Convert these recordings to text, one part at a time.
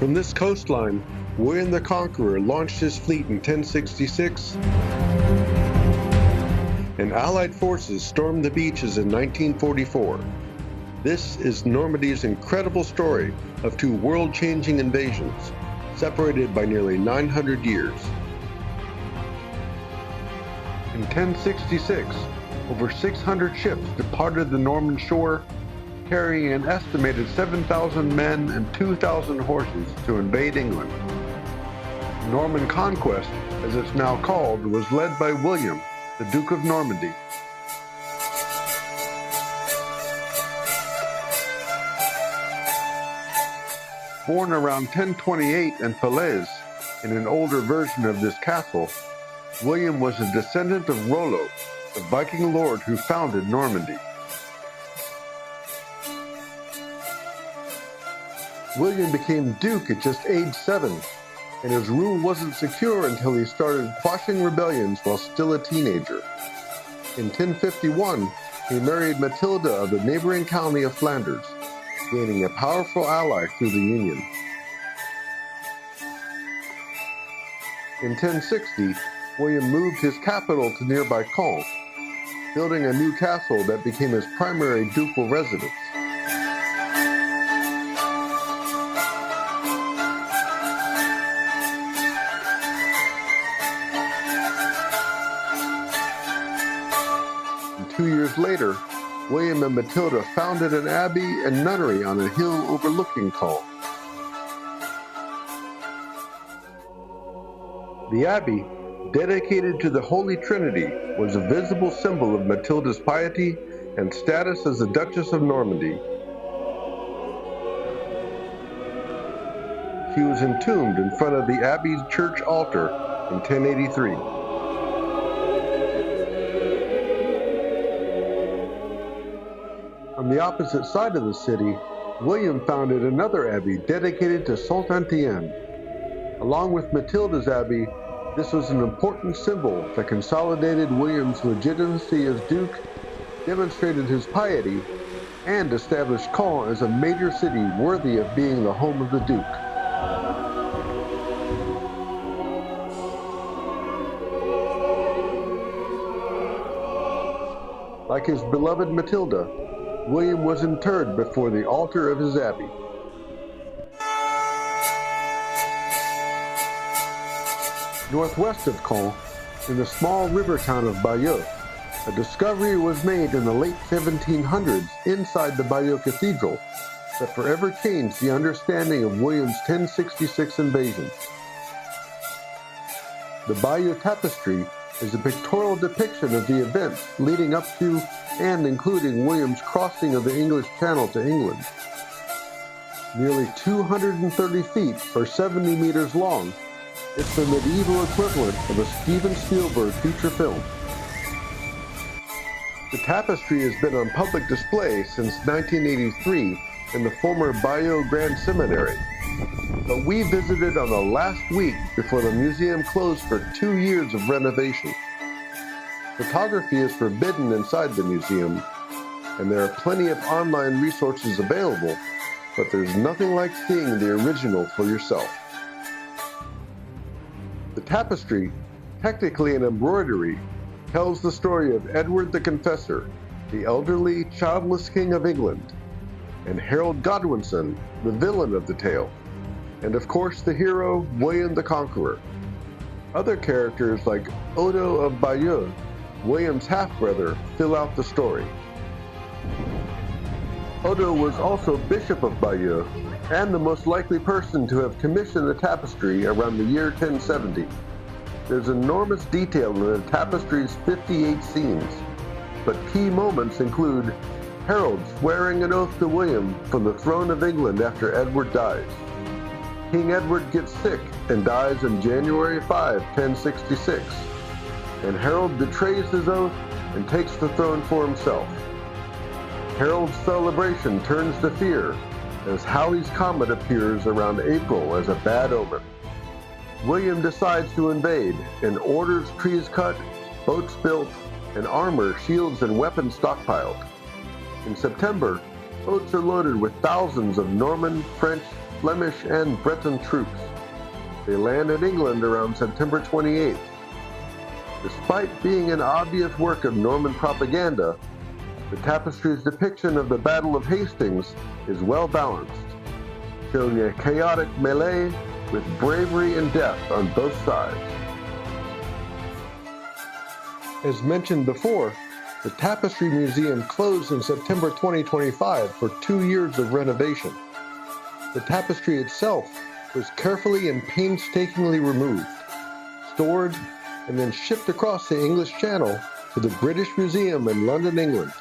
From this coastline, William the Conqueror launched his fleet in 1066, and Allied forces stormed the beaches in 1944. This is Normandy's incredible story of two world-changing invasions, separated by nearly 900 years. In 1066, over 600 ships departed the Norman shore, carrying an estimated 7,000 men and 2,000 horses to invade England. The Norman conquest, as it's now called, was led by William, the Duke of Normandy. Born around 1028 in Falaise, in an older version of this castle, William was a descendant of Rollo, the Viking lord who founded Normandy. William became Duke at just age 7, and his rule wasn't secure until he started quashing rebellions while still a teenager. In 1051, he married Matilda of the neighboring county of Flanders, gaining a powerful ally through the union. In 1060, William moved his capital to nearby Caen, building a new castle that became his primary ducal residence. And 2 years later, William and Matilda founded an abbey and nunnery on a hill overlooking Caen. The abbey, dedicated to the Holy Trinity, was a visible symbol of Matilda's piety and status as the Duchess of Normandy. She was entombed in front of the abbey's church altar in 1083. On the opposite side of the city, William founded another abbey dedicated to Sainte-Étienne. Along with Matilda's abbey, this was an important symbol that consolidated William's legitimacy as Duke, demonstrated his piety, and established Caen as a major city worthy of being the home of the Duke. Like his beloved Matilda, William was interred before the altar of his abbey. Northwest of Caen, in the small river town of Bayeux, a discovery was made in the late 1700s inside the Bayeux Cathedral that forever changed the understanding of William's 1066 invasion. The Bayeux Tapestry is a pictorial depiction of the events leading up to and including William's crossing of the English Channel to England. Nearly 230 feet or 70 meters long, it's the medieval equivalent of a Steven Spielberg feature film. The tapestry has been on public display since 1983 in the former Bayeux Grand Seminary, but we visited on the last week before the museum closed for 2 years of renovation. Photography is forbidden inside the museum, and there are plenty of online resources available, but there's nothing like seeing the original for yourself. The tapestry, technically an embroidery, tells the story of Edward the Confessor, the elderly, childless King of England, and Harold Godwinson, the villain of the tale, and of course the hero, William the Conqueror. Other characters like Odo of Bayeux, William's half-brother, fill out the story. Odo was also Bishop of Bayeux, and the most likely person to have commissioned the tapestry around the year 1070. There's enormous detail in the tapestry's 58 scenes, but key moments include Harold swearing an oath to William from the throne of England after Edward dies. King Edward gets sick and dies on January 5, 1066, and Harold betrays his oath and takes the throne for himself. Harold's celebration turns to fear as Halley's Comet appears around April as a bad omen. William decides to invade and orders trees cut, boats built, and armor, shields, and weapons stockpiled. In September, boats are loaded with thousands of Norman, French, Flemish and Breton troops. They land in England around September 28th. Despite being an obvious work of Norman propaganda, the tapestry's depiction of the Battle of Hastings is well balanced, showing a chaotic melee with bravery and death on both sides. As mentioned before, the Tapestry Museum closed in September 2025 for 2 years of renovation. The tapestry itself was carefully and painstakingly removed, stored, and then shipped across the English Channel to the British Museum in London, England,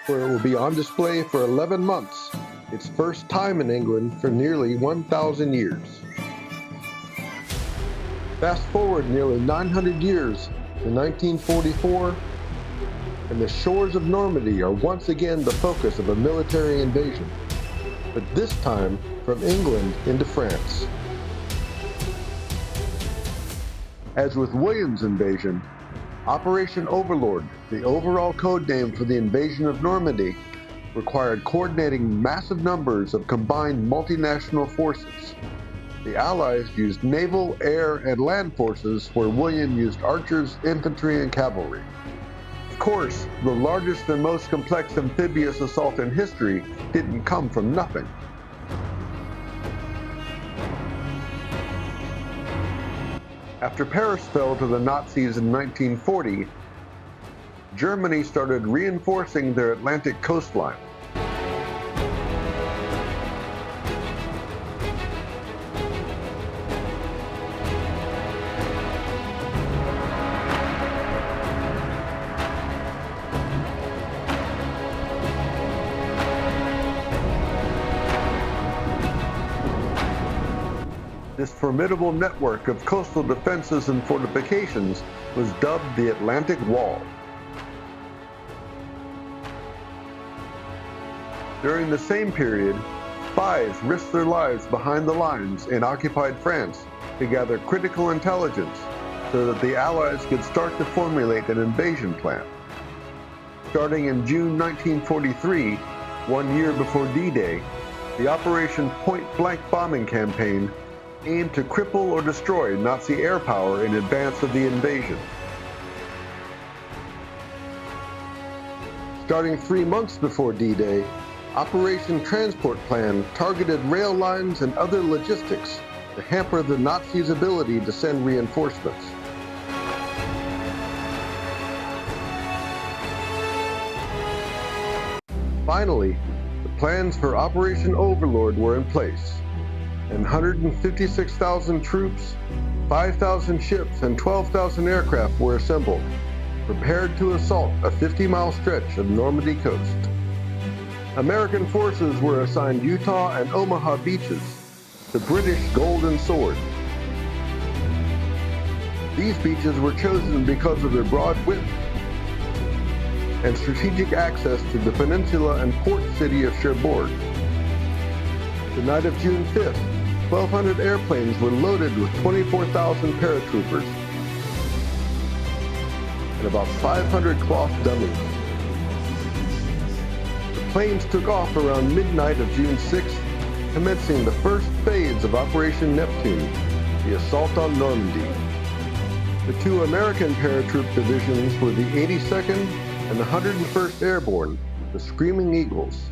where it will be on display for 11 months, its first time in England for nearly 1,000 years. Fast forward nearly 900 years to 1944, and the shores of Normandy are once again the focus of a military invasion, but this time from England into France. As with William's invasion, Operation Overlord, the overall code name for the invasion of Normandy, required coordinating massive numbers of combined multinational forces. The Allies used naval, air, and land forces, where William used archers, infantry, and cavalry. Of course, the largest and most complex amphibious assault in history didn't come from nothing. After Paris fell to the Nazis in 1940, Germany started reinforcing their Atlantic coastline. This formidable network of coastal defenses and fortifications was dubbed the Atlantic Wall. During the same period, spies risked their lives behind the lines in occupied France to gather critical intelligence so that the Allies could start to formulate an invasion plan. Starting in June 1943, 1 year before D-Day, the Operation Pointblank bombing campaign aimed to cripple or destroy Nazi air power in advance of the invasion. Starting 3 months before D-Day, Operation Transport Plan targeted rail lines and other logistics to hamper the Nazis' ability to send reinforcements. Finally, the plans for Operation Overlord were in place, and 156,000 troops, 5,000 ships, and 12,000 aircraft were assembled, prepared to assault a 50-mile stretch of Normandy coast. American forces were assigned Utah and Omaha beaches, the British Golden Sword. These beaches were chosen because of their broad width and strategic access to the peninsula and port city of Cherbourg. The night of June 5th, 1,200 airplanes were loaded with 24,000 paratroopers and about 500 cloth dummies. The planes took off around midnight of June 6th, commencing the first phase of Operation Neptune, the assault on Normandy. The 2 American paratroop divisions were the 82nd and the 101st Airborne, the Screaming Eagles.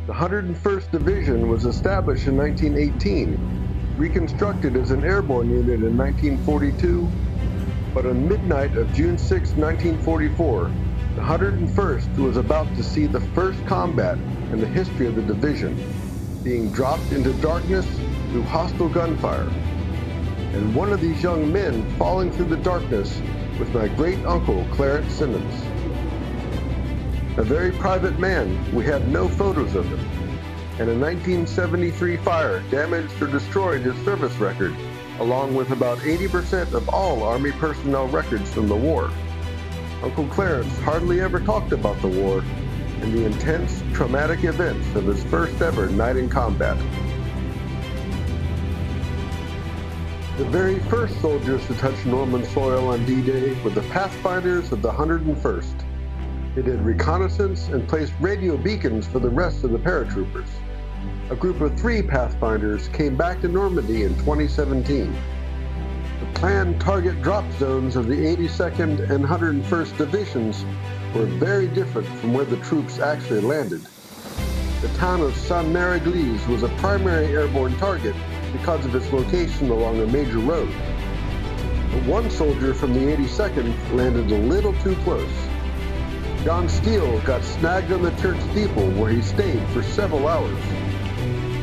The 101st Division was established in 1918, reconstructed as an airborne unit in 1942, but on midnight of June 6, 1944, the 101st was about to see the first combat in the history of the division, being dropped into darkness through hostile gunfire. And one of these young men falling through the darkness was my great-uncle Clarence Simmons. A very private man, we have no photos of him, and a 1973 fire damaged or destroyed his service record, along with about 80% of all Army personnel records from the war. Uncle Clarence hardly ever talked about the war and the intense, traumatic events of his first ever night in combat. The very first soldiers to touch Norman soil on D-Day were the pathfinders of the 101st. They did reconnaissance and placed radio beacons for the rest of the paratroopers. A group of 3 pathfinders came back to Normandy in 2017. The planned target drop zones of the 82nd and 101st Divisions were very different from where the troops actually landed. The town of Sainte-Mère-Église was a primary airborne target because of its location along a major road. But one soldier from the 82nd landed a little too close. John Steele got snagged on the church steeple where he stayed for several hours.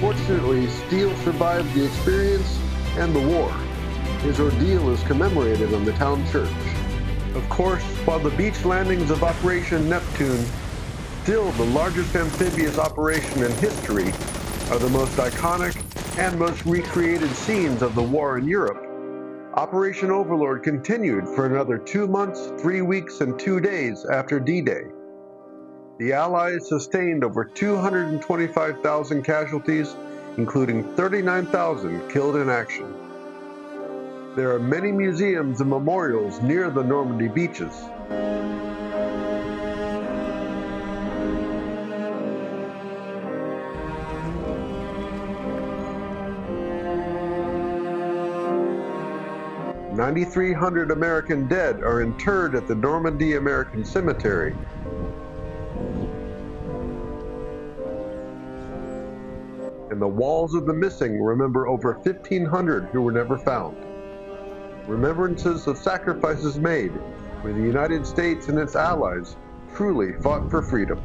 Fortunately, Steele survived the experience and the war. His ordeal is commemorated on the town church. Of course, while the beach landings of Operation Neptune, still the largest amphibious operation in history, are the most iconic and most recreated scenes of the war in Europe, Operation Overlord continued for another 2 months, 3 weeks, and 2 days after D-Day. The Allies sustained over 225,000 casualties, including 39,000 killed in action. There are many museums and memorials near the Normandy beaches. "9,300 American dead are interred at the Normandy American Cemetery. And the walls of the missing remember over 1,500 who were never found. Remembrances of sacrifices made when the United States and its allies truly fought for freedom."